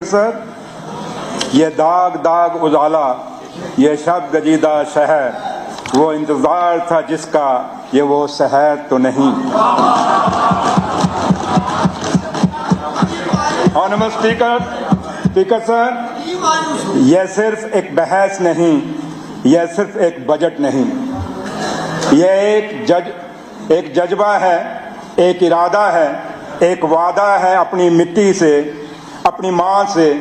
Sir, ये दाग दाग उजाला, ये शब गजीदा शहर, वो इंतजार था जिसका, ये वो शहर तो नहीं। ऑनरेबल स्पीकर सर, यह सिर्फ एक बहस नहीं, यह सिर्फ एक बजट नहीं, यह एक जज्बा है, एक इरादा है, एक वादा है अपनी मिट्टी से, अपनी मां से,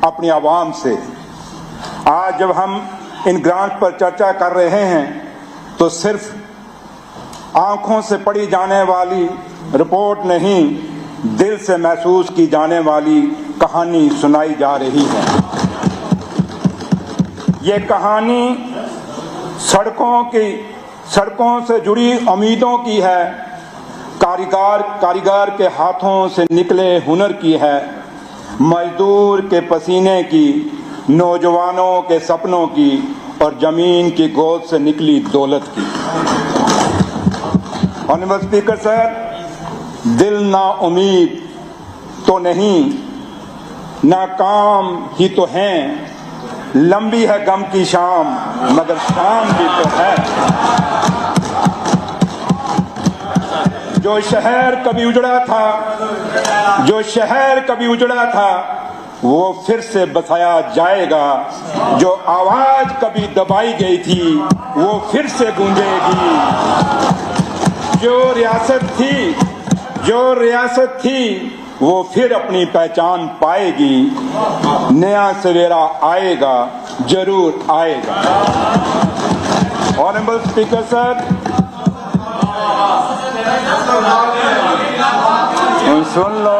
अपनी आवाम से। आज जब हम इन ग्रांट पर चर्चा कर रहे हैं तो सिर्फ आंखों से पढ़ी जाने वाली रिपोर्ट नहीं, दिल से महसूस की जाने वाली कहानी सुनाई जा रही है। ये कहानी सड़कों से जुड़ी उम्मीदों की है, कारीगर के हाथों से निकले हुनर की है, मजदूर के पसीने की, नौजवानों के सपनों की और जमीन की गोद से निकली दौलत की। ऑनरेबल स्पीकर सर, दिल ना उम्मीद तो नहीं, नाकाम ही तो हैं, लंबी है गम की शाम मगर शाम भी तो है। जो शहर कभी उजड़ा था, वो फिर से बसाया जाएगा। जो आवाज कभी दबाई गई थी, वो फिर से गूंजेगी। जो रियासत थी वो फिर अपनी पहचान पाएगी। नया सवेरा आएगा, जरूर आएगा। ऑनरेबल स्पीकर सर, सुन लो,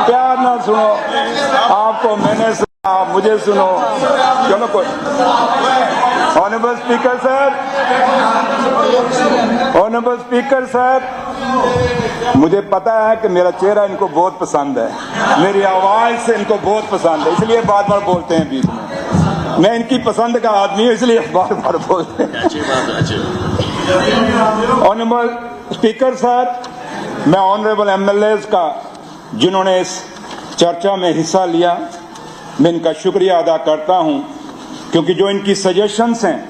प्यार ना सुनो, आपको मैंने सुना, आप मुझे सुनो, चलो कोई। ऑनरेबल स्पीकर सर, मुझे पता है कि मेरा चेहरा इनको बहुत पसंद है, मेरी आवाज से इनको बहुत पसंद है, इसलिए बार बार बोलते हैं बीच में। मैं इनकी पसंद का आदमी हूँ, इसलिए बार बार बोलते हैं। ऑनरेबल स्पीकर सर, मैं ऑनरेबल एमएलएज का जिन्होंने इस चर्चा में हिस्सा लिया, मैं इनका शुक्रिया अदा करता हूं, क्योंकि जो इनकी सजेशंस हैं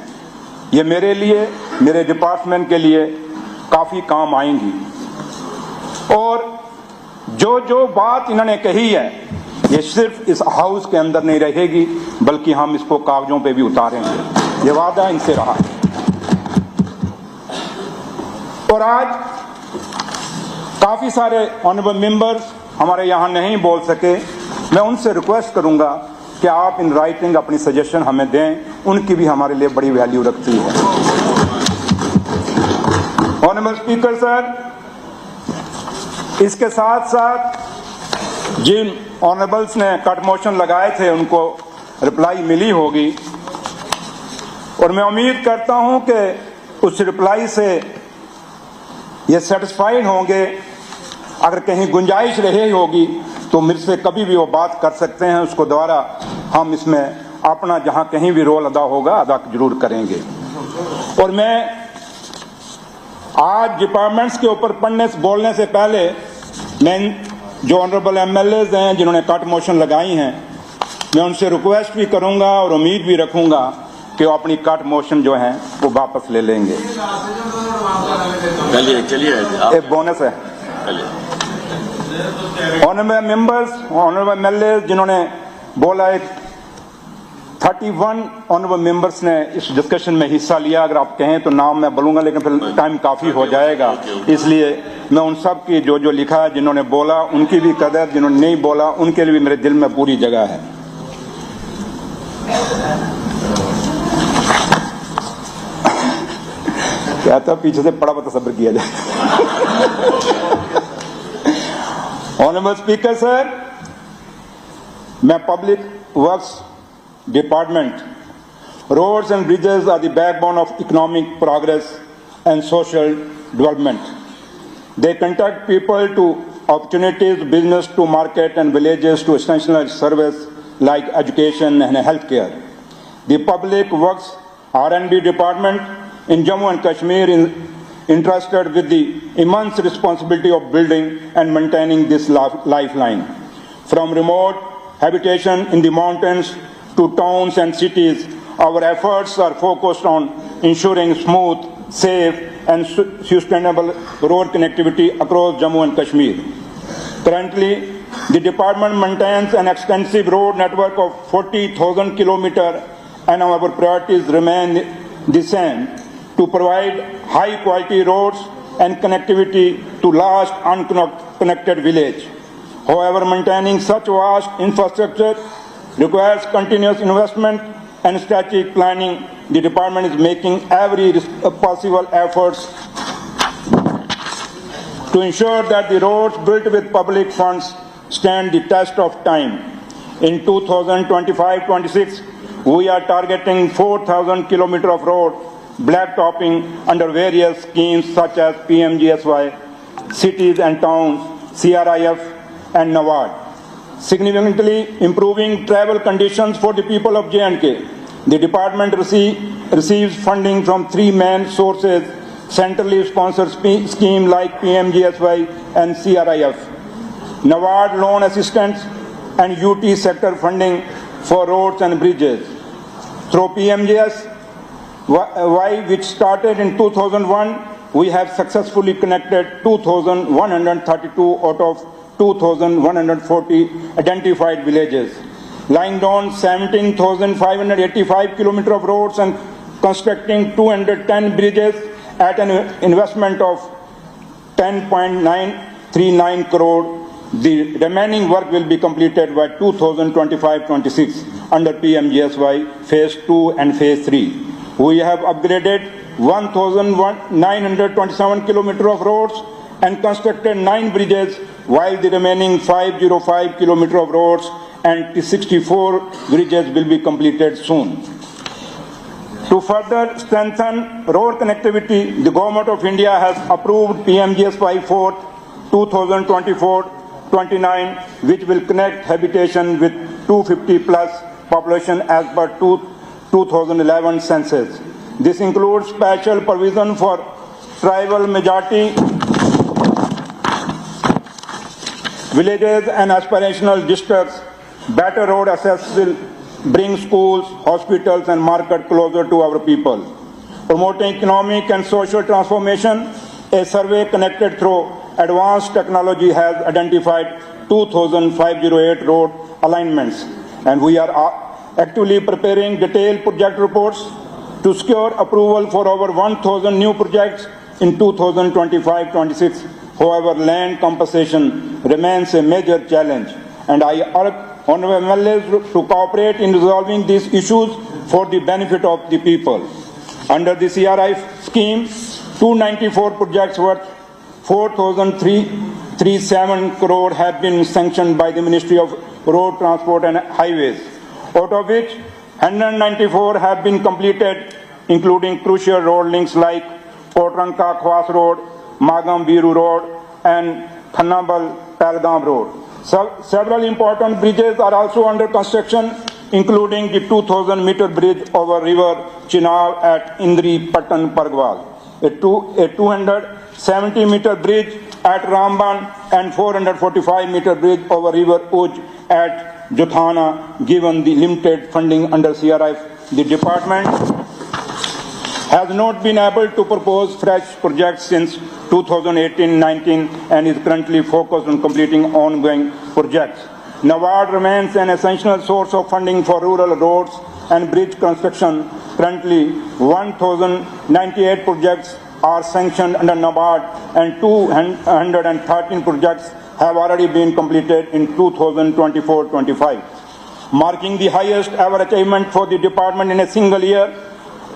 ये मेरे लिए, मेरे डिपार्टमेंट के लिए काफी काम आएंगी। और जो बात इन्होंने कही है ये सिर्फ इस हाउस के अंदर नहीं रहेगी, बल्कि हम इसको कागजों पे भी उतारेंगे, ये वादा इनसे रहा। और आज काफी सारे ऑनरेबल मेंबर्स हमारे यहां नहीं बोल सके, मैं उनसे रिक्वेस्ट करूंगा कि आप इन राइटिंग अपनी सजेशन हमें दें, उनकी भी हमारे लिए बड़ी वैल्यू रखती है। ऑनरेबल स्पीकर सर, इसके साथ साथ जिन ऑनरेबल्स ने कट मोशन लगाए थे उनको रिप्लाई मिली होगी, और मैं उम्मीद करता हूं कि उस रिप्लाई से ये सेटिस्फाइड होंगे। अगर कहीं गुंजाइश रही होगी तो मेरे से कभी भी वो बात कर सकते हैं, उसको दोबारा हम इसमें अपना जहां कहीं भी रोल अदा होगा अदा जरूर करेंगे। और मैं आज डिपार्टमेंट्स के ऊपर बोलने से पहले मैं जो ऑनरेबल एमएलएज हैं जिन्होंने कट मोशन लगाई हैं, मैं उनसे रिक्वेस्ट भी करूंगा और उम्मीद भी रखूंगा कि वो अपनी कट मोशन जो है वो वापस ले लेंगे। चलिए एक बोनस है। ऑनरेबल मेंबर्स, ऑनरेबल एमएलए जिन्होंने बोला, 31 ऑनरेबल मेंबर्स ने इस डिस्कशन में हिस्सा लिया। अगर आप कहें तो नाम मैं बोलूंगा, लेकिन फिर टाइम काफी हो जाएगा, इसलिए मैं उन सब की जो लिखा है, जिन्होंने बोला उनकी भी कदर, जिन्होंने नहीं बोला उनके लिए भी मेरे दिल में पूरी जगह है। कहता पीछे से पड़ा पता सब्र किया जाए। ऑनरेबल स्पीकर सर, मैं public works department, roads and bridges are the backbone of economic progress and social development. They connect people to opportunities, business to market, and villages to essential service like education and health care. The Public Works R&D Department in Jammu and Kashmir is entrusted with the immense responsibility of building and maintaining this lifeline. From remote habitation in the mountains to towns and cities, our efforts are focused on ensuring smooth, safe, and sustainable road connectivity across Jammu and Kashmir. Currently, the department maintains an extensive road network of 40,000 kilometers, and our priorities remain the same: to provide high-quality roads and connectivity to large unconnected villages. However, maintaining such vast infrastructure requires continuous investment and strategic planning. The department is making every possible efforts to ensure that the roads built with public funds stand the test of time. In 2025-26, we are targeting 4,000 kilometers of road blacktopping under various schemes such as PMGSY, Cities and Towns, CRIF, and NABARD, significantly improving travel conditions for the people of J&K. The department receives funding from three main sources: centrally sponsored schemes like PMGSY and CRIF, NABARD loan assistance, and UT sector funding for roads and bridges. Through PMGSY, which started in 2001, we have successfully connected 2,132 out of 2,140 identified villages, lying down 17,585 kilometers of roads and constructing 210 bridges at an investment of 10.939 crore. The remaining work will be completed by 2025-26 under PMGSY Phase 2 and Phase 3. We have upgraded 1,927 kilometers of roads and constructed 9 bridges, while the remaining 505 kilometers of roads and 64 bridges will be completed soon. To further strengthen road connectivity, the Government of India has approved PMGSY 4 2024-29, which will connect habitation with 250 plus population as per 2011 census. This includes special provision for tribal majority villages and aspirational districts. Better road access will bring schools, hospitals, and market closer to our people. Promoting economic and social transformation, a survey connected through advanced technology has identified 2,508 road alignments, and we are actively preparing detailed project reports to secure approval for over 1,000 new projects in 2025-26. However, land compensation remains a major challenge, and I urge Honorable MLAs to cooperate in resolving these issues for the benefit of the people. Under the CRI scheme, 294 projects worth 4,337 crore have been sanctioned by the Ministry of Road Transport and Highways, out of which 194 have been completed, including crucial road links like Potranka Khwas Road, Magam Biru Road, and Thanabal Palgam Road. Several important bridges are also under construction, including the 2,000-meter bridge over river Chenab at Indri Patan Pargwal, a 270-meter bridge at Ramban, and 445-meter bridge over river Uj at Jothana. Given the limited funding under CRI, the department has not been able to propose fresh projects since 2018-19 and is currently focused on completing ongoing projects. NABARD remains an essential source of funding for rural roads and bridge construction. Currently, 1,098 projects are sanctioned under NABARD, and 213 projects have already been completed in 2024-25, marking the highest ever achievement for the department in a single year.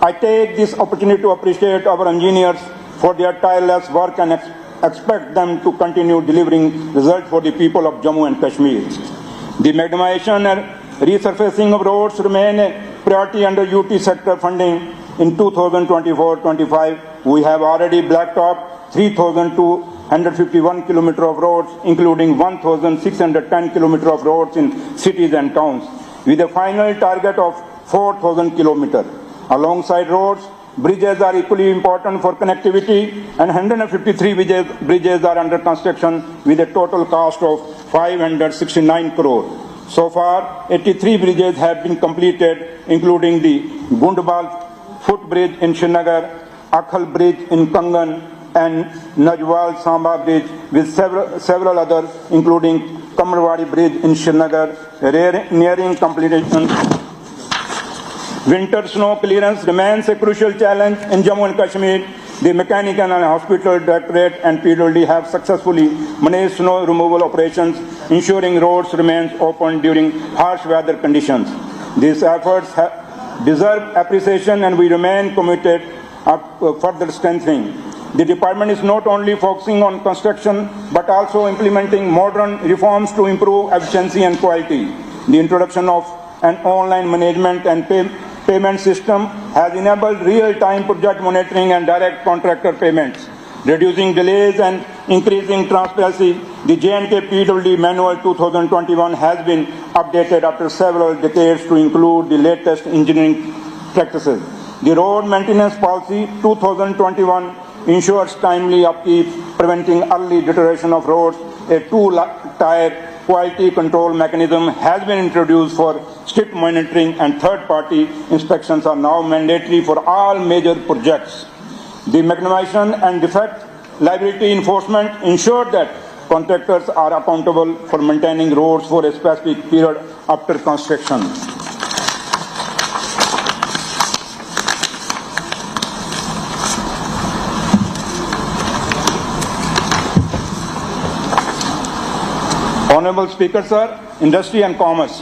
I take this opportunity to appreciate our engineers for their tireless work and expect them to continue delivering results for the people of Jammu and Kashmir. The magnification and resurfacing of roads remain a priority under UT sector funding. In 2024-25, we have already blacktopped 3,251 kilometers of roads, including 1,610 kilometers of roads in cities and towns, with a final target of 4,000 kilometers. Alongside roads, bridges are equally important for connectivity, and 153 bridges are under construction with a total cost of 569 crore. So far, 83 bridges have been completed, including the Gundbal footbridge in Srinagar, Akhal Bridge in Kangan, and Najwal Samba Bridge, with several others, including Kamarwadi Bridge in Srinagar, nearing completion. Winter snow clearance remains a crucial challenge in Jammu and Kashmir. The Mechanical and Hospital Directorate and PWD have successfully managed snow removal operations, ensuring roads remain open during harsh weather conditions. These efforts deserve appreciation, and we remain committed to further strengthening. The department is not only focusing on construction, but also implementing modern reforms to improve efficiency and quality. The introduction of an online management and payment system has enabled real-time project monitoring and direct contractor payments, reducing delays and increasing transparency. The J&K PWD Manual 2021 has been updated after several decades to include the latest engineering practices. The Road Maintenance Policy 2021 ensures timely upkeep, preventing early deterioration of roads. A two-tier quality control mechanism has been introduced for strict monitoring, and third-party inspections are now mandatory for all major projects. The mechanization and defect liability enforcement ensure that contractors are accountable for maintaining roads for a specific period after construction. Honorable Speaker, sir, Industry and Commerce.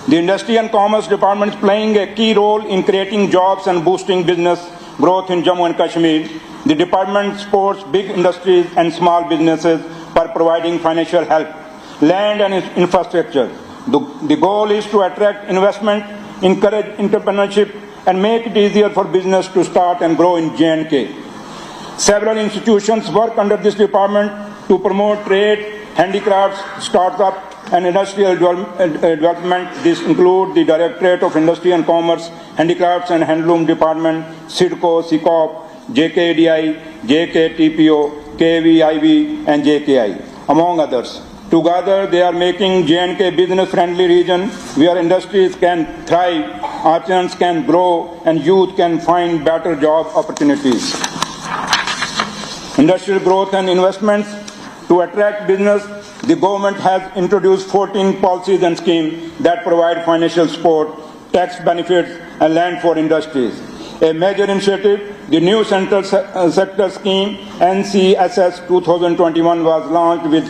The Industry and Commerce Department is playing a key role in creating jobs and boosting business growth in Jammu and Kashmir. The department supports big industries and small businesses by providing financial help, land and infrastructure. The goal is to attract investment, encourage entrepreneurship, and make it easier for business to start and grow in J&K. Several institutions work under this department to promote trade, handicrafts, startup, and industrial development. This include the Directorate of Industry and Commerce, Handicrafts and Handloom Department, SIDCO, SICOP, JKDI, JKTPO, KVIV, and JKI, among others. Together, they are making J&K business-friendly region where industries can thrive, artisans can grow, and youth can find better job opportunities. Industrial growth and investments. To attract business, the government has introduced 14 policies and schemes that provide financial support, tax benefits, and land for industries. A major initiative, the new Central Sector Scheme, NCSS 2021, was launched with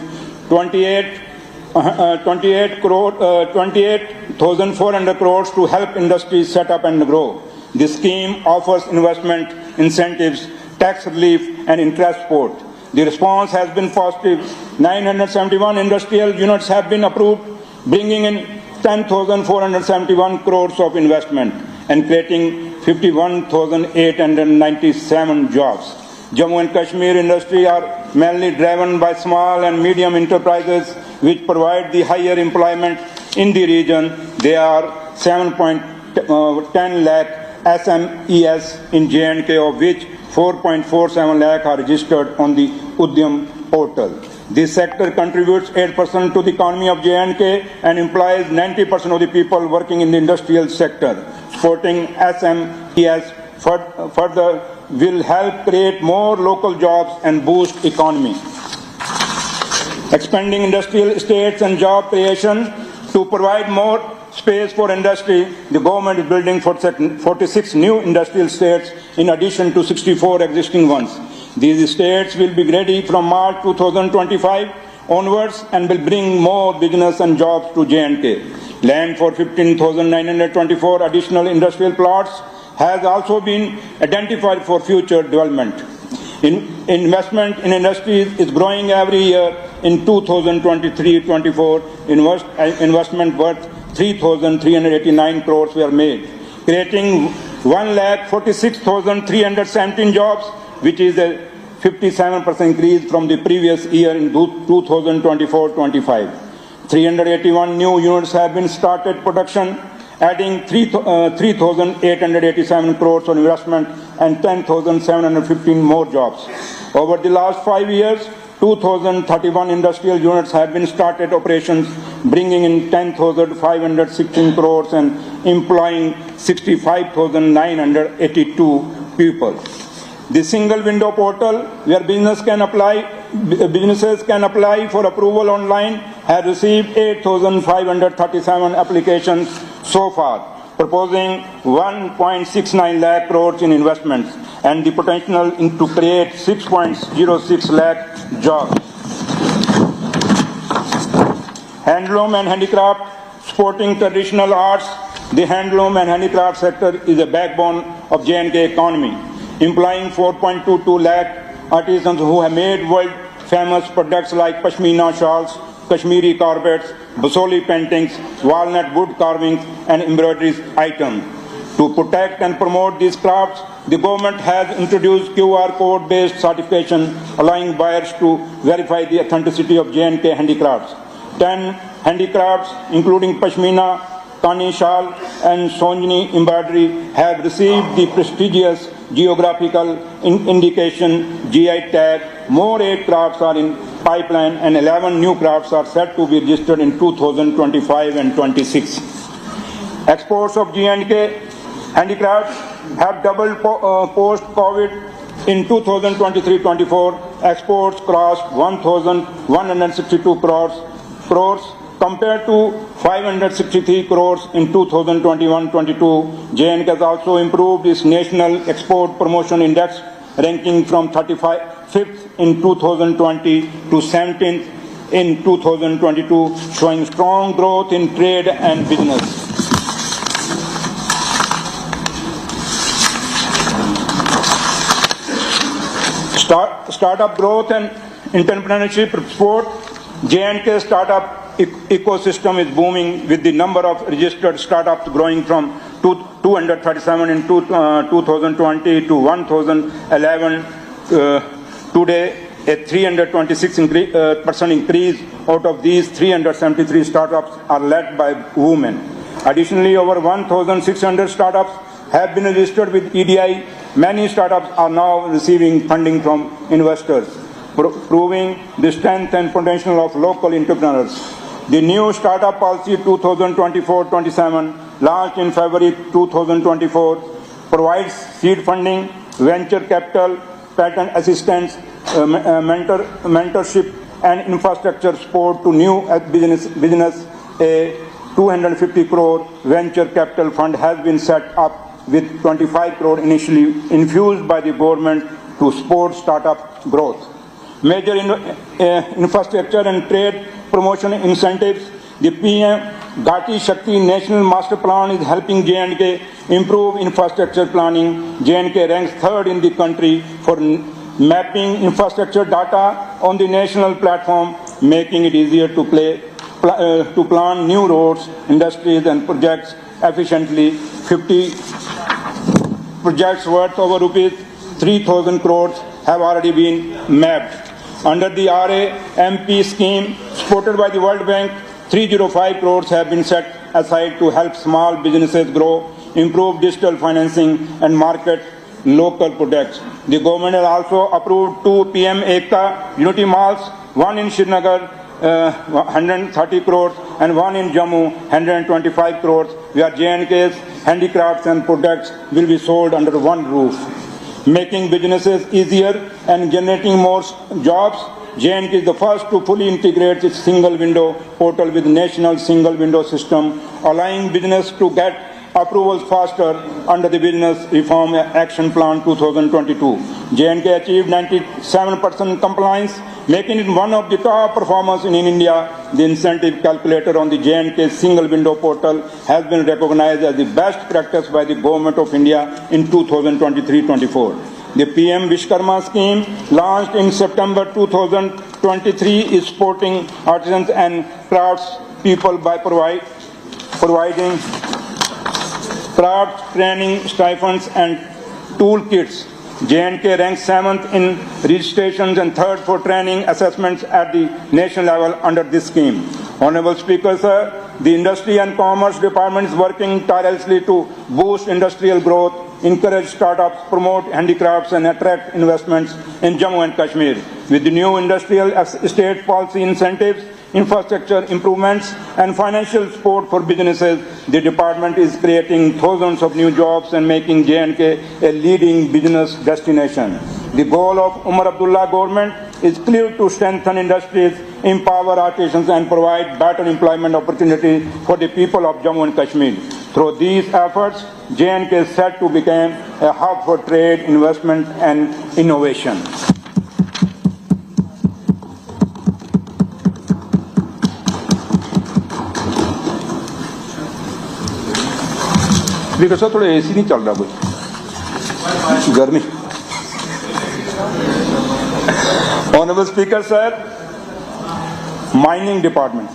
28,400 crores to help industries set up and grow. This scheme offers investment incentives, tax relief, and interest support. The response has been positive. 971 industrial units have been approved, bringing in 10,471 crores of investment and creating 51,897 jobs. Jammu and Kashmir industry are mainly driven by small and medium enterprises which provide the higher employment in the region. There are 7.10 lakh SMEs in J&K, of which 4.47 lakh are registered on the Udyam portal. This sector contributes 8% to the economy of J&K and employs 90% of the people working in the industrial sector. Supporting SMEs further will help create more local jobs and boost economy. Expanding industrial estates and job creation. To provide more space for industry, the government is building 46 new industrial estates in addition to 64 existing ones. These estates will be ready from March 2025 onwards and will bring more business and jobs to J&K. Land for 15,924 additional industrial plots has also been identified for future development. Investment in industries is growing every year. In 2023-24, investment worth 3,389 crores were made, creating 1,46,317 jobs, which is a 57% increase from the previous year in 2024-25. 381 new units have been started production, adding 3,887 crores of investment and 10,715 more jobs. Over the last 5 years, 2,031 industrial units have been started operations, bringing in 10,516 crores and employing 65,982 people. The single window portal where businesses can apply for approval online has received 8,537 applications so far, proposing 1.69 lakh crores in investments and the potential to create 6.06 lakh jobs. Handloom and handicraft, supporting traditional arts. The handloom and handicraft sector is a backbone of J&K economy, employing 4.22 lakh artisans who have made world-famous products like Pashmina shawls, Kashmiri carpets, Basoli paintings, walnut wood carvings, and embroidery items. To protect and promote these crafts, the government has introduced QR code-based certification, allowing buyers to verify the authenticity of J&K handicrafts. 10 handicrafts, including Pashmina, Kani shawl, and Sonjani embroidery, have received the prestigious geographical indication GI tag. More 8 crafts are in pipeline, and 11 new crafts are set to be registered in 2025 and 26. Exports of J&K handicrafts have doubled post-COVID. In 2023-24, exports crossed 1,162 crores compared to 563 crores in 2021-22. J&K has also improved its national export promotion index, ranking from 35th in 2020 to 17th in 2022, showing strong growth in trade and business. Startup growth and entrepreneurship support. J&K startup ecosystem is booming, with the number of registered startups growing from 237 in 2020 to 1,011 today, a 326% increase. Out of these, 373 startups are led by women. Additionally, over 1,600 startups have been registered with EDI. Many startups are now receiving funding from investors, proving the strength and potential of local entrepreneurs. The new Startup Policy 2024-27, launched in February 2024, provides seed funding, venture capital, patent assistance, mentorship, and infrastructure support to new business. A 250 crore venture capital fund has been set up, with 25 crore initially infused by the government to support startup growth. Major infrastructure and trade promotion incentives. The PM Gati Shakti National Master Plan is helping J&K improve infrastructure planning. J&K ranks 3rd in the country for mapping infrastructure data on the national platform, making it easier to plan new roads, industries, and projects efficiently. 50 projects worth over rupees 3,000 crores have already been mapped. Under the RAMP scheme, supported by the World Bank, 305 crores have been set aside to help small businesses grow, improve digital financing, and market local products. The government has also approved 2 PM Ekta Unity Malls, one in Srinagar, 130 crores, and one in Jammu, 125 crores, where J&K's handicrafts and products will be sold under one roof, making businesses easier and generating more jobs. J&K is the first to fully integrate its single window portal with national single window system, allowing business to get approvals faster under the Business Reform Action Plan 2022. J&K achieved 97% compliance, making it one of the top performers in India. The incentive calculator on the J&K single window portal has been recognized as the best practice by the Government of India in 2023-24. The PM Vishkarma scheme, launched in September 2023, is supporting artisans and crafts people by providing craft training stipends and toolkits. J&K ranks 7th in registrations and 3rd for training assessments at the national level under this scheme. Honorable Speaker, sir, the Industry and Commerce Department is working tirelessly to boost industrial growth, encourage startups, promote handicrafts, and attract investments in Jammu and Kashmir. With the new industrial estate policy incentives, infrastructure improvements, and financial support for businesses, the department is creating thousands of new jobs and making J&K a leading business destination. The goal of Umar Abdullah government is clear: to strengthen industries, empower artisans, and provide better employment opportunities for the people of Jammu and Kashmir. Through these efforts, J&K is set to become a hub for trade, investment, and innovation. Speaker साहब थोड़ा AC नहीं चल रहा, कोई गर्मी. Honorable Speaker, sir, Mining Department.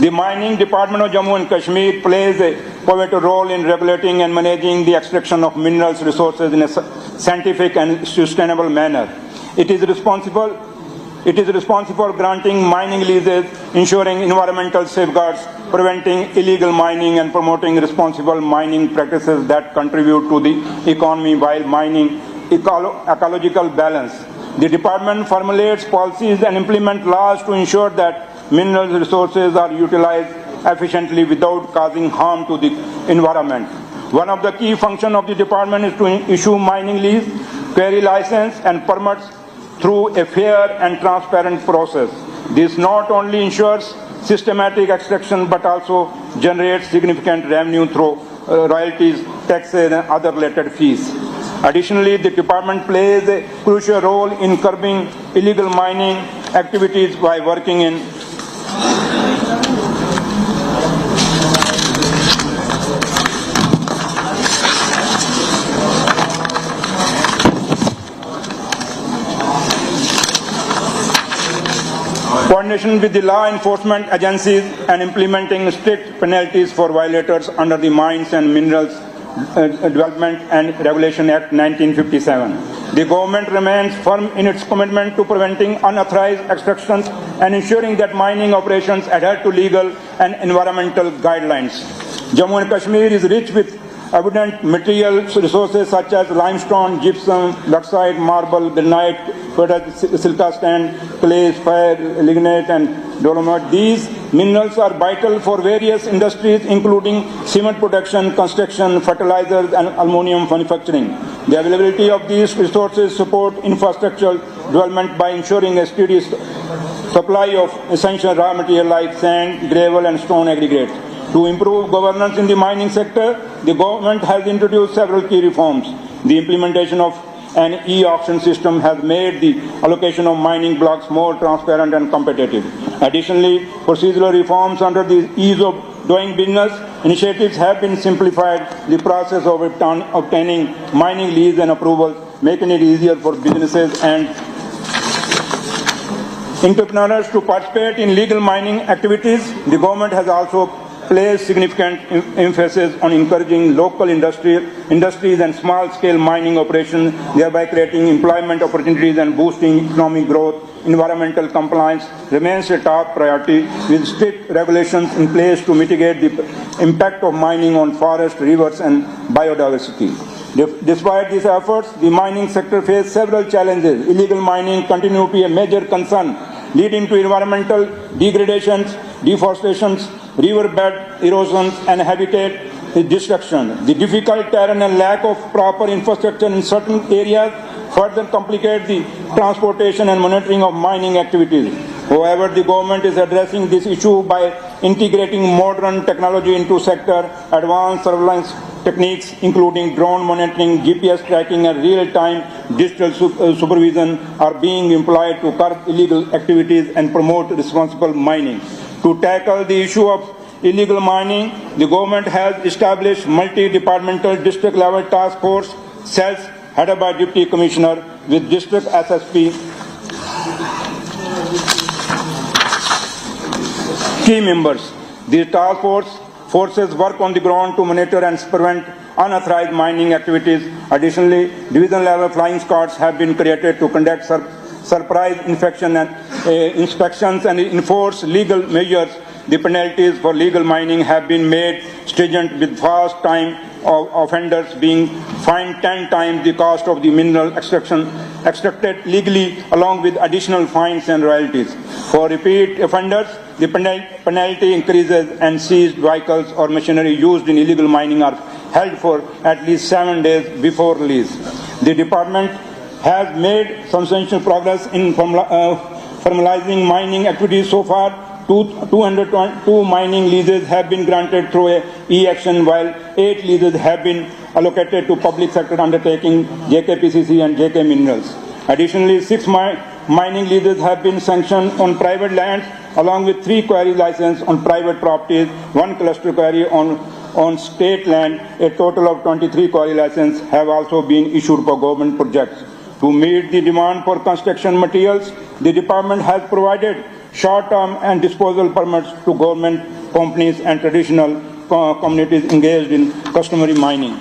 The Mining Department of Jammu and Kashmir plays a pivotal role in regulating and managing the extraction of minerals resources in a scientific and sustainable manner. It is responsible for granting mining leases, ensuring environmental safeguards, preventing illegal mining, and promoting responsible mining practices that contribute to the economy while mining ecological balance. The department formulates policies and implements laws to ensure that mineral resources are utilized efficiently without causing harm to the environment. One of the key functions of the department is to issue mining lease, quarry license, and permits through a fair and transparent process. This not only ensures systematic extraction but also generates significant revenue through royalties, taxes, and other related fees. Additionally, the department plays a crucial role in curbing illegal mining activities by working in coordination with the law enforcement agencies and implementing strict penalties for violators under the Mines and Minerals Development and Regulation Act 1957. The government remains firm in its commitment to preventing unauthorized extractions and ensuring that mining operations adhere to legal and environmental guidelines. Jammu and Kashmir is rich with abundant material resources such as limestone, gypsum, bauxite, marble, granite, silica sand, clay, fire, lignite, and dolomite. These minerals are vital for various industries including cement production, construction, fertilizers, and aluminum manufacturing. The availability of these resources support infrastructural development by ensuring a steady supply of essential raw material like sand, gravel, and stone aggregates. To improve governance in the mining sector, the government has introduced several key reforms. The implementation of an e-auction system has made the allocation of mining blocks more transparent and competitive. Additionally, procedural reforms under the Ease of Doing Business initiatives have been simplified the process of obtaining mining lease and approvals, making it easier for businesses and entrepreneurs to participate in legal mining activities. The government has also placed significant emphasis on encouraging local industries and small-scale mining operations, thereby creating employment opportunities and boosting economic growth. Environmental compliance remains a top priority, with strict regulations in place to mitigate the impact of mining on forests, rivers, and biodiversity. Despite these efforts, the mining sector faces several challenges. Illegal mining continues to be a major concern, leading to environmental degradations, deforestation, riverbed erosion, and habitat destruction. The difficult terrain and lack of proper infrastructure in certain areas further complicate the transportation and monitoring of mining activities. However, the government is addressing this issue by integrating modern technology into sector. Advanced surveillance techniques including drone monitoring, GPS tracking, and real-time digital supervision are being employed to curb illegal activities and promote responsible mining. To tackle the issue of illegal mining, the government has established multi-departmental district-level task force cells headed by Deputy Commissioner with District SSP key members. These task forces work on the ground to monitor and prevent unauthorized mining activities. Additionally, division-level flying squads have been created to conduct surprise inspections and enforce legal measures the penalties for legal mining have been made stringent, with fast time of offenders being fined 10 times the cost of the mineral extracted legally, along with additional fines and royalties. For repeat offenders, the penalty increases, and seized vehicles or machinery used in illegal mining are held for at least 7 days before release. The department has made substantial progress in formalizing mining activities so far. 202 mining leases have been granted through a e-action, while 8 leases have been allocated to public sector undertaking JKPCC and JK Minerals. Additionally, 6 mining leases have been sanctioned on private lands, along with 3 quarry licenses on private properties, 1 cluster quarry on state land. A total of 23 quarry licenses have also been issued for government projects. To meet the demand for construction materials, the department has provided short-term and disposal permits to government companies and traditional communities engaged in customary mining.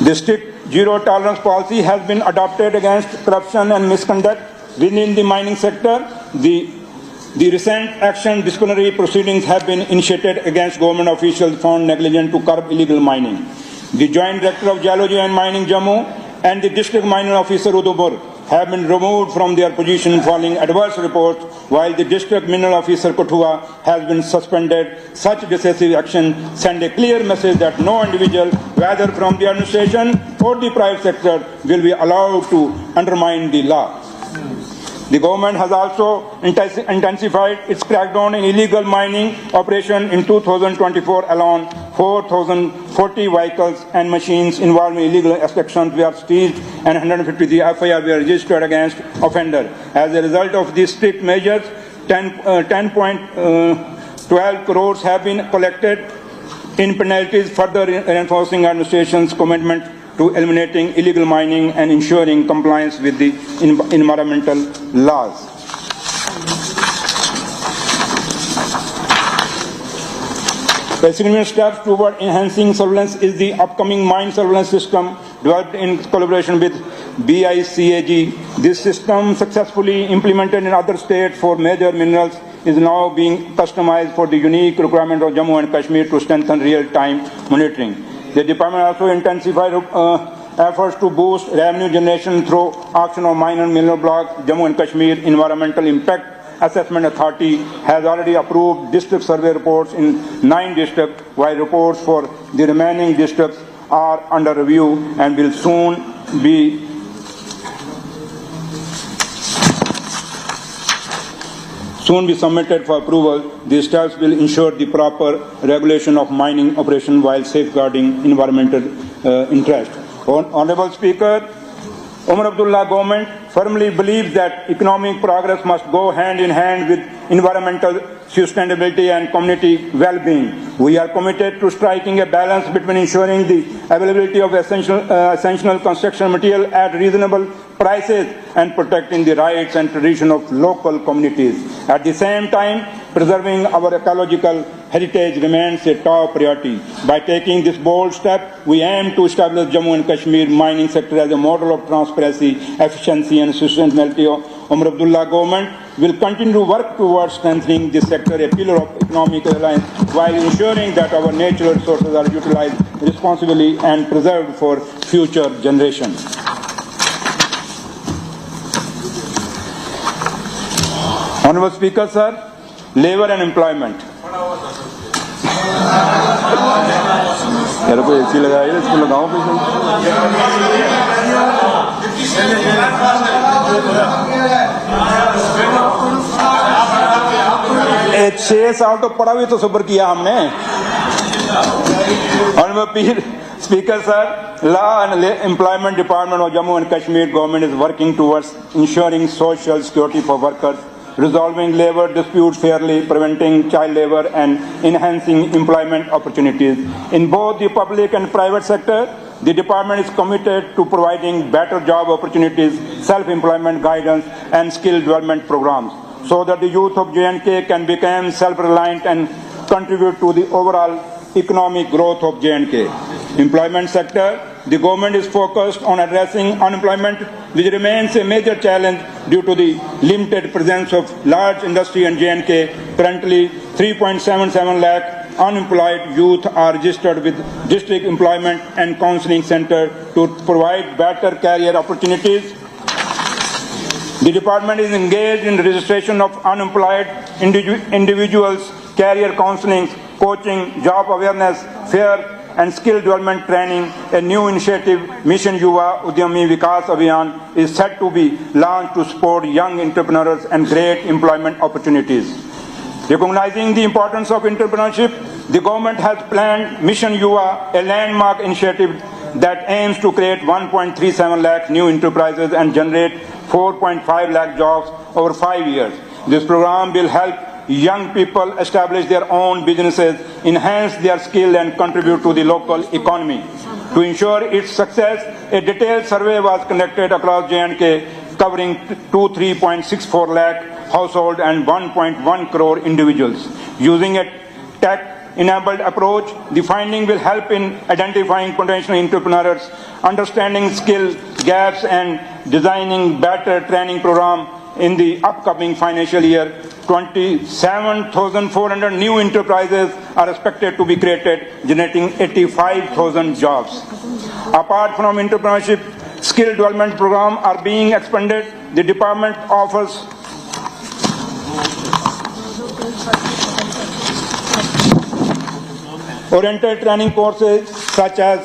The strict zero-tolerance policy has been adopted against corruption and misconduct within the mining sector. The recent action disciplinary proceedings have been initiated against government officials found negligent to curb illegal mining. The Joint Director of Geology and Mining Jammu and the District Mining Officer Udhampur have been removed from their position following adverse reports, while the District Mineral Officer Kathua has been suspended. Such decisive action send a clear message that no individual, whether from the administration or the private sector, will be allowed to undermine the law. The government has also intensified its crackdown in illegal mining operation. In 2024 alone, 4,040 vehicles and machines involved in illegal extractions were seized, and 153 FIR were registered against offenders. As a result of these strict measures, 10.12 crores have been collected in penalties, further reinforcing administration's commitment to eliminating illegal mining and ensuring compliance with the environmental laws. The significant steps toward enhancing surveillance is the upcoming mine surveillance system developed in collaboration with BICAG. This system, successfully implemented in other states for major minerals, is now being customized for the unique requirement of Jammu and Kashmir to strengthen real-time monitoring. The department also intensified efforts to boost revenue generation through auction of minor mineral blocks. Jammu and Kashmir Environmental Impact Assessment Authority has already approved district survey reports in 9 districts, while reports for the remaining districts are under review and will soon be submitted for approval. These steps will ensure the proper regulation of mining operation while safeguarding environmental interest. Honorable Speaker, Umar Abdullah government firmly believes that economic progress must go hand in hand with environmental sustainability and community well-being. We are committed to striking a balance between ensuring the availability of essential construction material at reasonable prices and protecting the rights and tradition of local communities. At the same time, preserving our ecological heritage remains a top priority. By taking this bold step, we aim to establish Jammu and Kashmir mining sector as a model of transparency, efficiency and sustainability. Umar Abdullah government will continue to work towards strengthening this sector, a pillar of economic reliance, while ensuring that our natural resources are utilized responsibly and preserved for future generations. Honorable Speaker, sir, labor and employment. यार कोई AC लगाया इसको लगाओ पैसे 6 साल तो पढ़ा भी तो सब्र किया हमने. Honorable Speaker, sir, Law and Employment Department of Jammu and Kashmir government is working towards ensuring social security for workers, resolving labor disputes fairly, preventing child labor, and enhancing employment opportunities. In both the public and private sector, the department is committed to providing better job opportunities, self-employment guidance, and skill development programs, so that the youth of J&K can become self-reliant and contribute to the overall economic growth of J&K. Employment sector, the government is focused on addressing unemployment, which remains a major challenge due to the limited presence of large industry in J&K. Currently, 3.77 lakh unemployed youth are registered with District Employment and Counseling Center to provide better career opportunities. The department is engaged in the registration of unemployed individuals, career counseling, coaching, job awareness, fair and skill development training. A new initiative, Mission Yuva Udyami Vikas Abhiyan, is set to be launched to support young entrepreneurs and create employment opportunities. Recognizing the importance of entrepreneurship, the government has planned Mission Yuva, a landmark initiative that aims to create 1.37 lakh new enterprises and generate 4.5 lakh jobs over 5 years. This program will help young people establish their own businesses, enhance their skill and contribute to the local economy. To ensure its success, a detailed survey was conducted across J&K covering 3.64 lakh households and 1.1 crore individuals. Using a tech-enabled approach, the finding will help in identifying potential entrepreneurs, understanding skill gaps and designing better training program. In the upcoming financial year, 27,400 new enterprises are expected to be created, generating 85,000 jobs. Apart from entrepreneurship, skill development programs are being expanded. The department offers oriented training courses such as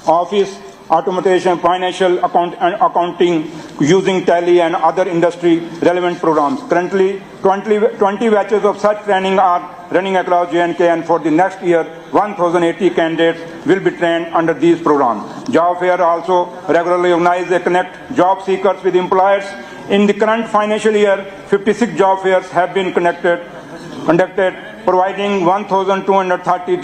office automation, financial accounting, using Tally and other industry-relevant programs. Currently, 20 batches of such training are running across J&K, and for the next year, 1,080 candidates will be trained under these programs. Job Fair also regularly organizes a connect job seekers with employers. In the current financial year, 56 job fairs have been conducted, providing 1,230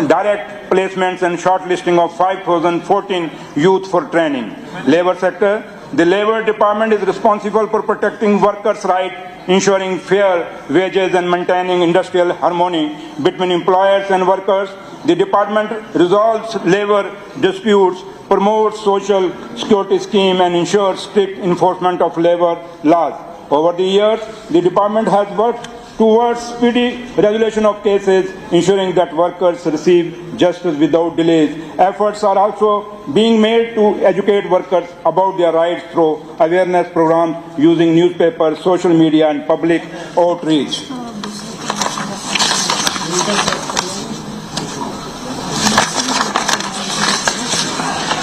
direct placements and shortlisting of 5,014 youth for training. Labor sector. The Labor Department is responsible for protecting workers' rights, ensuring fair wages and maintaining industrial harmony between employers and workers. The department resolves labor disputes, promotes social security scheme and ensures strict enforcement of labor laws. Over the years, the department has worked towards speedy resolution of cases, ensuring that workers receive justice without delays. Efforts are also being made to educate workers about their rights through awareness programs using newspapers, social media, and public outreach.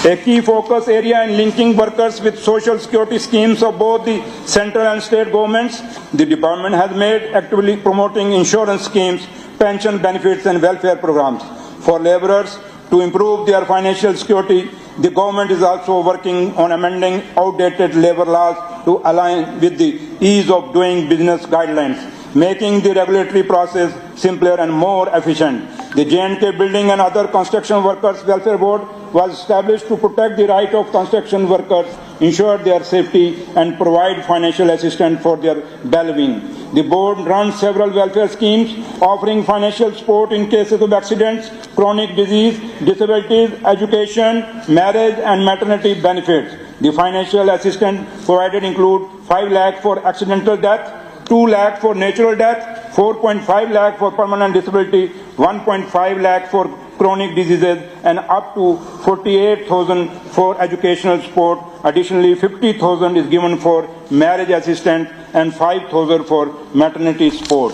A key focus area in linking workers with social security schemes of both the central and state governments. The department has made actively promoting insurance schemes, pension benefits and welfare programs for laborers to improve their financial security. The government is also working on amending outdated labor laws to align with the ease of doing business guidelines, making the regulatory process simpler and more efficient. The J&K Building and Other Construction Workers Welfare Board was established to protect the right of construction workers, ensure their safety, and provide financial assistance for their well-being. The board runs several welfare schemes offering financial support in cases of accidents, chronic disease, disabilities, education, marriage, and maternity benefits. The financial assistance provided include 5 lakh for accidental death, 2 lakh for natural death, 4.5 lakh for permanent disability, 1.5 lakh for chronic diseases, and up to 48,000 for educational support. Additionally, 50,000 is given for marriage assistance and 5,000 for maternity support.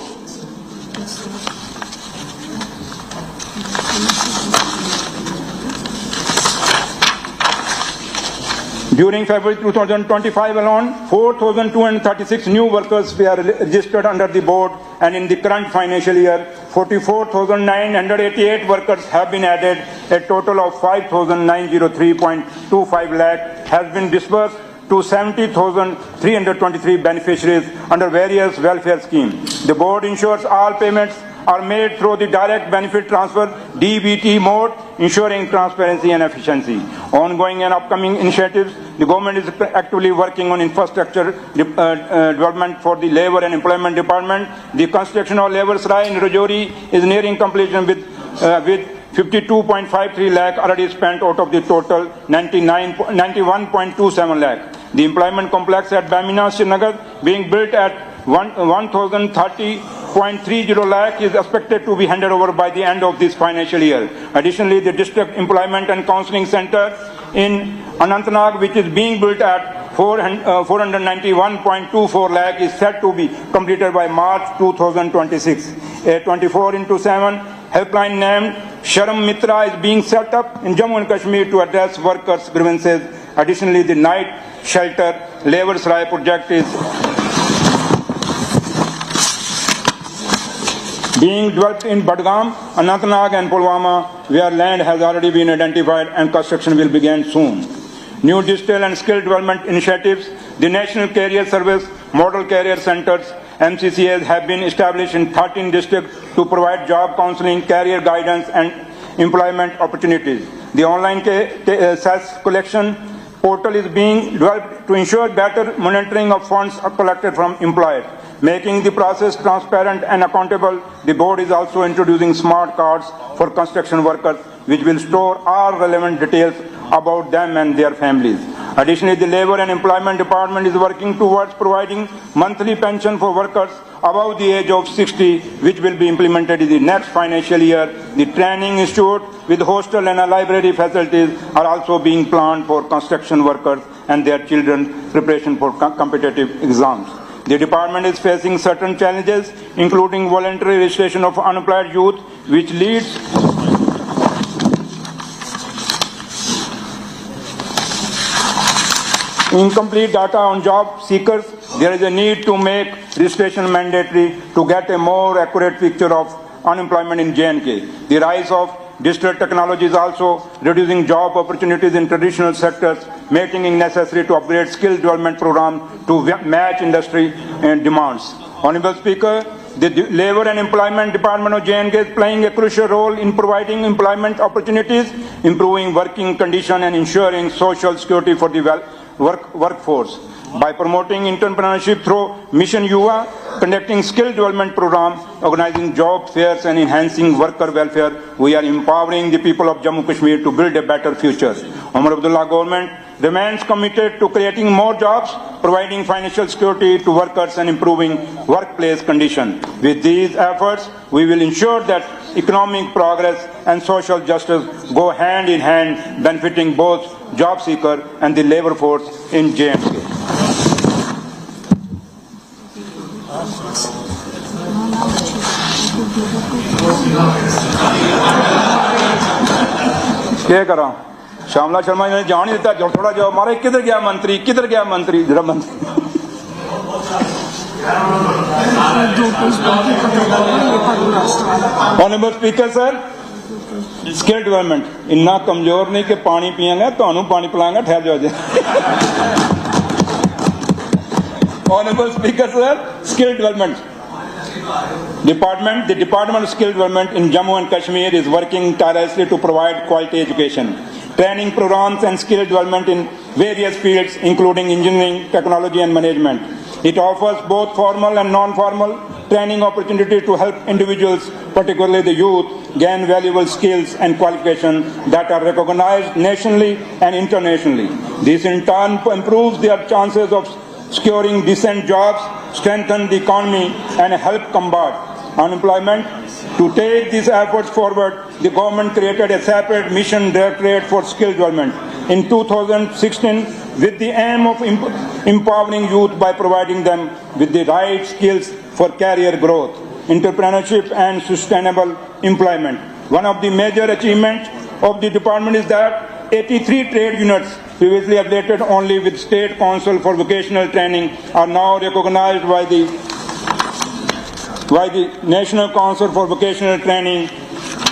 During February 2025 alone, 4,236 new workers were registered under the board, and in the current financial year, 44,988 workers have been added. A total of 5,903.25 lakh has been disbursed to 70,323 beneficiaries under various welfare schemes. The board ensures all payments are made through the direct benefit transfer DBT mode, ensuring transparency and efficiency. Ongoing and upcoming initiatives, the government is actively working on infrastructure development for the Labour and Employment Department. The construction of Labour Sarai in Rajouri is nearing completion with 52.53 lakh already spent out of the total 91.27 lakh. The employment complex at Bamina, Srinagar being built at 1,030.30 lakh is expected to be handed over by the end of this financial year. Additionally, the District Employment and Counseling Center in Anantnag, which is being built at 491.24 lakh, is set to be completed by March 2026. A 24/7 helpline named Sharm Mitra is being set up in Jammu and Kashmir to address workers' grievances. Additionally, the night shelter Lever Sarai project is being developed in Budgam, Anantnag and Pulwama, where land has already been identified and construction will begin soon. New digital and skill development initiatives, the National Career Service, Model Career Centers, MCCAs have been established in 13 districts to provide job counseling, career guidance and employment opportunities. The online cess collection portal is being developed to ensure better monitoring of funds collected from employers. Making the process transparent and accountable, the board is also introducing smart cards for construction workers, which will store all relevant details about them and their families. Additionally, the Labour and Employment Department is working towards providing monthly pension for workers above the age of 60, which will be implemented in the next financial year. The training institute with hostel and library facilities are also being planned for construction workers and their children's preparation for competitive exams. The department is facing certain challenges, including voluntary registration of unemployed youth, which leads incomplete data on job seekers. There is a need to make registration mandatory to get a more accurate picture of unemployment in J&K. The rise of digital technology is also reducing job opportunities in traditional sectors, making it necessary to upgrade skill development programs to match industry demands. Honourable Speaker, the Labour and Employment Department of J&K is playing a crucial role in providing employment opportunities, improving working conditions and ensuring social security for the workforce. By promoting entrepreneurship through Mission Yuva, conducting skill development programs, organizing job fairs and enhancing worker welfare, we are empowering the people of Jammu and Kashmir to build a better future. Umar Abdullah government remains committed to creating more jobs, providing financial security to workers and improving workplace conditions. With these efforts, we will ensure that economic progress and social justice go hand in hand, benefiting both job seekers and the labour force in J&K. क्या करा श्यामला शर्मा ने जान ही देता थोड़ा जवाब मारे किधर गया मंत्री जरा मंत्री honourable speaker sir skill development इन्ना कमजोर नहीं कि पानी पियांगा तो पानी पिलांगा ठहर जाओ जी honourable speaker sir skill development The Department of Skill Development in Jammu and Kashmir is working tirelessly to provide quality education, training programs and skill development in various fields, including engineering, technology and management. It offers both formal and non-formal training opportunities to help individuals, particularly the youth, gain valuable skills and qualifications that are recognized nationally and internationally. This in turn improves their chances of securing decent jobs, strengthen the economy and help combat unemployment. To take these efforts forward, the government created a separate mission directorate for skill development in 2016 with the aim of empowering youth by providing them with the right skills for career growth, entrepreneurship and sustainable employment. One of the major achievements of the department is that 83 trade units previously affiliated only with State Council for Vocational Training are now recognized by the National Council for Vocational Training.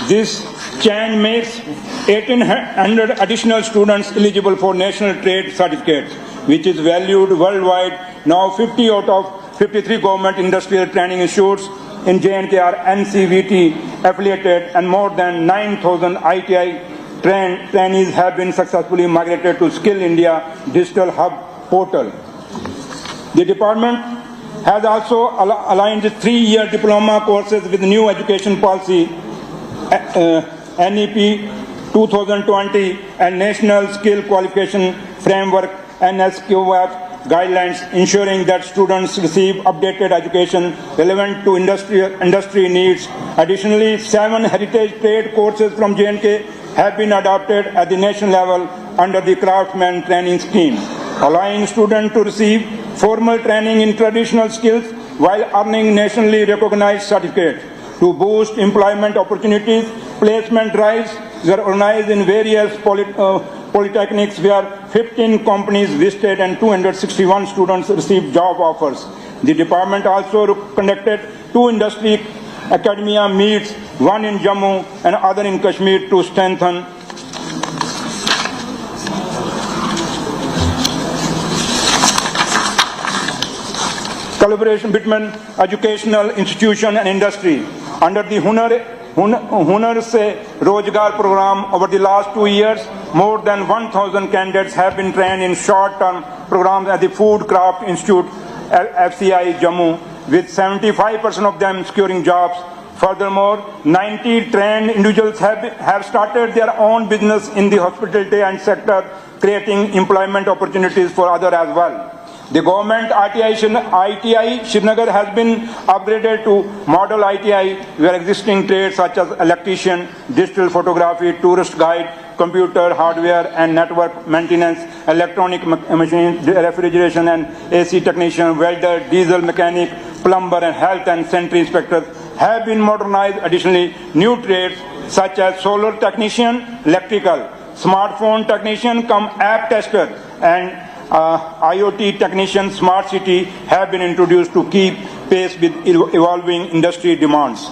This change makes 1,800 additional students eligible for national trade certificates, which is valued worldwide. Now 50 out of 53 government industrial training institutes in J&K are NCVT affiliated, and more than 9,000 ITI trainees have been successfully migrated to Skill India Digital Hub portal. The department has also aligned 3-year diploma courses with new education policy, NEP 2020 and National Skill Qualification Framework, NSQF, guidelines, ensuring that students receive updated education relevant to industry needs. Additionally, 7 heritage trade courses from J&K have been adopted at the national level under the Craftsman Training Scheme, allowing students to receive formal training in traditional skills while earning nationally recognized certificates. To boost employment opportunities, placement drives were organized in various polytechnics where 15 companies visited and 261 students received job offers. The department also conducted 2 industry academia meets, one in Jammu and other in Kashmir, to strengthen collaboration between educational institution and industry. Under the Hunar Se Rozgar program, over the last 2 years, more than 1,000 candidates have been trained in short-term programs at the Food Craft Institute, FCI Jammu, with 75% of them securing jobs. Furthermore, 90 trained individuals have started their own business in the hospitality and sector, creating employment opportunities for others as well. The government ITI Srinagar has been upgraded to model ITI, where existing trades such as electrician, digital photography, tourist guide, computer, hardware and network maintenance, electronic machines, refrigeration and AC technician, welder, diesel mechanic, plumber and health and sanitary inspectors have been modernized. Additionally, new trades such as solar technician, electrical, smartphone technician, app tester and IoT technician, smart city have been introduced to keep pace with evolving industry demands.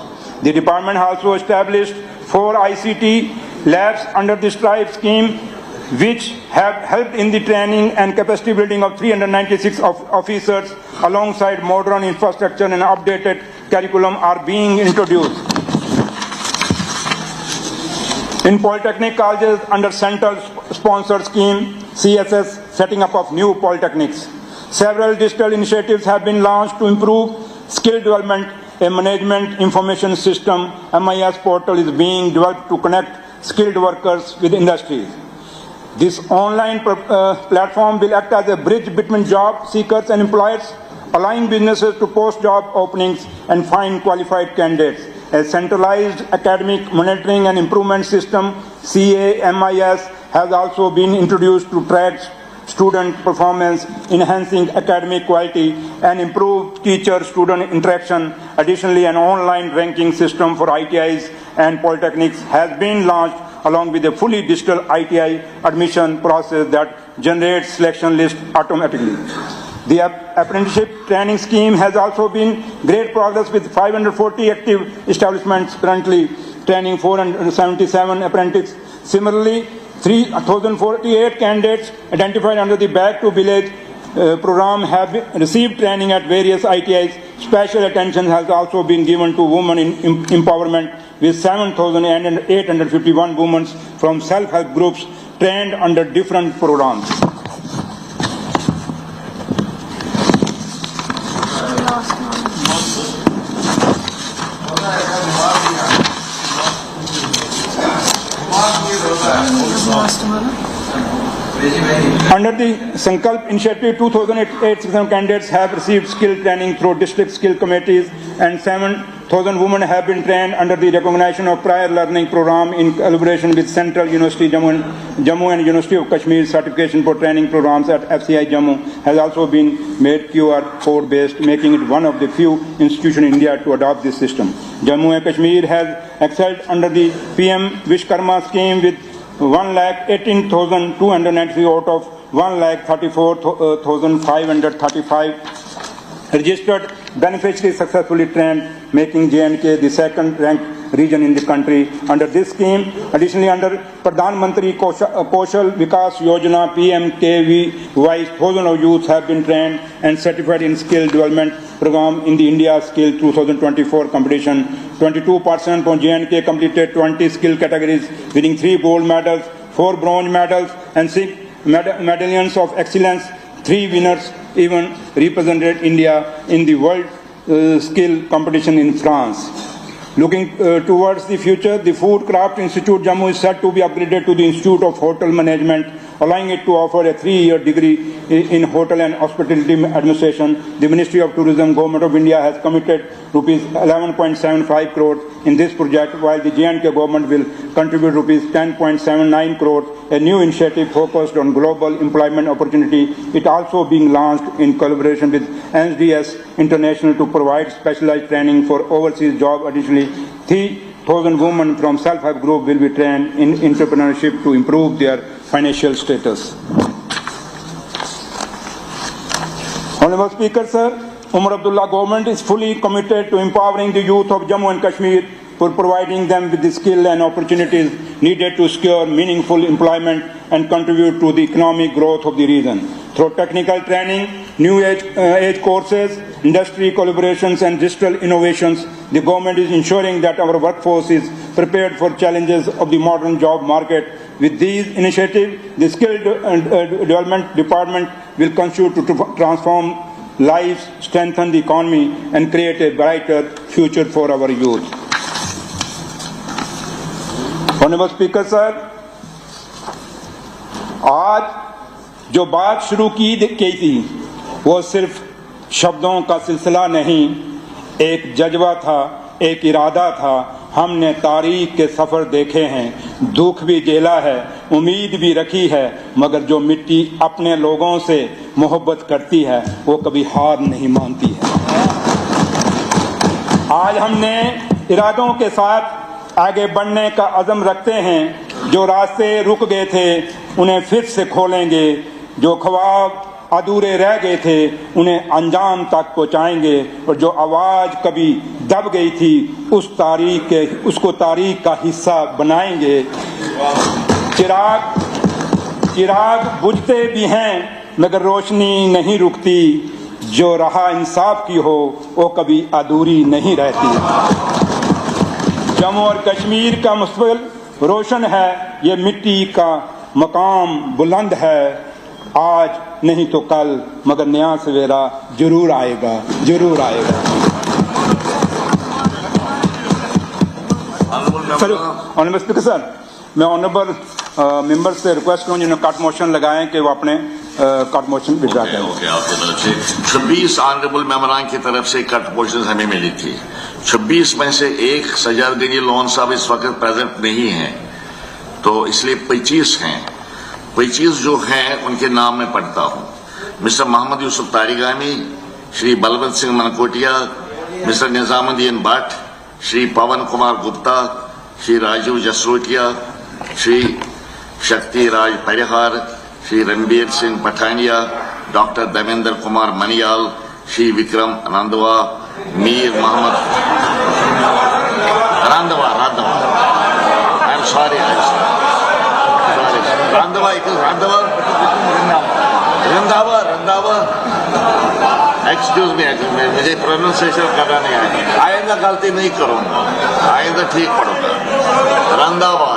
The department also established 4 ICT labs under the STRIVE scheme, which have helped in the training and capacity building of 396 officers. Alongside modern infrastructure and updated curriculum are being introduced. In polytechnic colleges under central sponsored scheme, CSS, setting up of new polytechnics. Several digital initiatives have been launched to improve skill development. A management information system, MIS portal, is being developed to connect skilled workers with industries. This online platform will act as a bridge between job seekers and employers, allowing businesses to post job openings and find qualified candidates. A centralized academic monitoring and improvement system, CAMIS, has also been introduced to track student performance, enhancing academic quality and improve teacher-student interaction. Additionally, an online ranking system for ITIs and polytechnics has been launched, along with a fully digital ITI admission process that generates selection list automatically. The apprenticeship training scheme has also been great progress, with 540 active establishments currently training 477 apprentices. Similarly, 3,048 candidates identified under the Back to Village program have received training at various ITIs. Special attention has also been given to women in empowerment, with 7,851 women from self-help groups trained under different programs. Under the Sankalp Initiative, 2,867 candidates have received skill training through district skill committees, and 7,000 women have been trained under the recognition of prior learning program in collaboration with Central University Jammu and University of Kashmir. Certification for training programs at FCI Jammu has also been made QR code based, making it one of the few institutions in India to adopt this system. Jammu and Kashmir has excelled under the PM Vishkarma scheme with 1,18,293 out of 1,34,535 registered beneficiaries successfully trained, making J&K the second ranked region in the country under this scheme. Additionally, under Pradhan Mantri Kaushal Vikas Yojana PMKVY, thousands of youths have been trained and certified in skill development program in the India Skill 2024 competition. 22% from J&K completed 20 skill categories, winning 3 gold medals, 4 bronze medals, and 6 medallions of excellence. 3 winners even represented India in the World Skill competition in France. Looking towards the future, the Food Craft Institute Jammu is set to be upgraded to the Institute of Hotel Management, allowing it to offer a 3-year degree in Hotel and Hospitality Administration. The Ministry of Tourism, Government of India has committed rupees 11.75 crores in this project, while the J&K government will contribute rupees 10.79 crores, a new initiative focused on global employment opportunity. It also being launched in collaboration with NSDS International to provide specialized training for overseas job. Additionally, 3,000 women from self-help group will be trained in entrepreneurship to improve their financial status. Honorable Speaker, sir, Umar Abdullah government is fully committed to empowering the youth of Jammu and Kashmir for providing them with the skill and opportunities needed to secure meaningful employment and contribute to the economic growth of the region. Through technical training, new age courses, industry collaborations and digital innovations, the government is ensuring that our workforce is prepared for challenges of the modern job market. With these initiatives, the Skill Development Department will continue to transform lives, strengthen the economy and create a brighter future for our youth. Honorable Speaker, sir, आज जो बात शुरू की थी वो सिर्फ शब्दों का सिलसिला नहीं, एक जज्बा था, एक इरादा था। हमने तारीख के सफ़र देखे हैं, दुख भी झेला है, उम्मीद भी रखी है, मगर जो मिट्टी अपने लोगों से मोहब्बत करती है वो कभी हार नहीं मानती है। आज हमने इरादों के साथ आगे बढ़ने का अज़म रखते हैं। जो रास्ते रुक गए थे उन्हें फिर से खोलेंगे, जो ख्वाब अधूरे रह गए थे उन्हें अंजाम तक पहुंचाएंगे, और जो आवाज़ कभी दब गई थी उसको तारीख का हिस्सा बनाएंगे। चिराग बुझते भी हैं मगर रोशनी नहीं रुकती, जो राह इंसाफ की हो वो कभी अधूरी नहीं रहती। जम्मू और कश्मीर का मुस्तकबिल रोशन है, ये मिट्टी का मकाम बुलंद है। आज नहीं तो कल मगर नया सवेरा जरूर आएगा, जरूर आएगा। ऑनरेबल स्पीकर सर, मैं ऑनरेबल मेंबर से रिक्वेस्ट करूं जिन्होंने कट मोशन लगाए कि वो अपने कट मोशन विड्रॉ करें। आपकी तरफ से 26 ऑनरेबल मेंबरान की तरफ से कट मोशन हमें मिली थी। 26 में से एक सजादगंज लोन साहब इस वक्त प्रेजेंट नहीं है, तो इसलिए 25 हैं। 25 जो हैं उनके नाम में पढ़ता हूं। Mister Mohammad Yusuf Tarigami, Shri Balwant Singh Mankotia, mister Nizamuddin Bhat, Shri Pawan Kumar Gupta, Shri Rajiv Jasrotia, Shri Shakti Raj Parihar, Shri Ranbir Singh Pathania, doctor Devender Kumar Manyal, Shri Vikram Randhawa, Mir Mohammad Randhawa I am sorry Randhawa excuse me, मुझे प्रोनाउंसिएशन करना नहीं आएगा। आइंदा गलती नहीं करूंगा, आइंदा ठीक पढ़ूंगा। रंधावा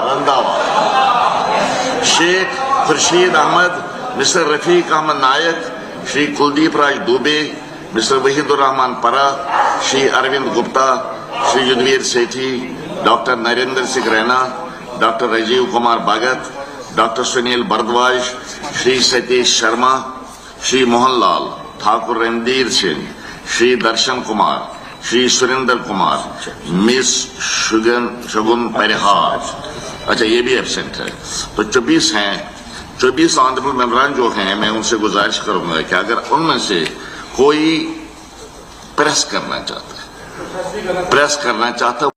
शेख खुर्शीद अहमद, मिस्टर रफीक अहमद नायक, श्री कुलदीप राज दुबे, मिस्टर वहीदुर रहमान परा, श्री अरविंद गुप्ता, श्री युद्धवीर सेठी, doctor Narendra Singh Raina, doctor Rajiv Kumar Bhagat, doctor Sunil Bhardwaj, Shri Satish Sharma, Shri Mohanlal, Thakur Randhir Singh, Shri दर्शन कुमार, श्री सुरेंद्र कुमार, मिस शगुन परिहार। अच्छा, ये भी एब्सेंट है, तो 24 हैं। 24 ऑनरेबल मेंबरान जो हैं, मैं उनसे गुजारिश करूंगा कि अगर उनमें से कोई प्रेस करना चाहता है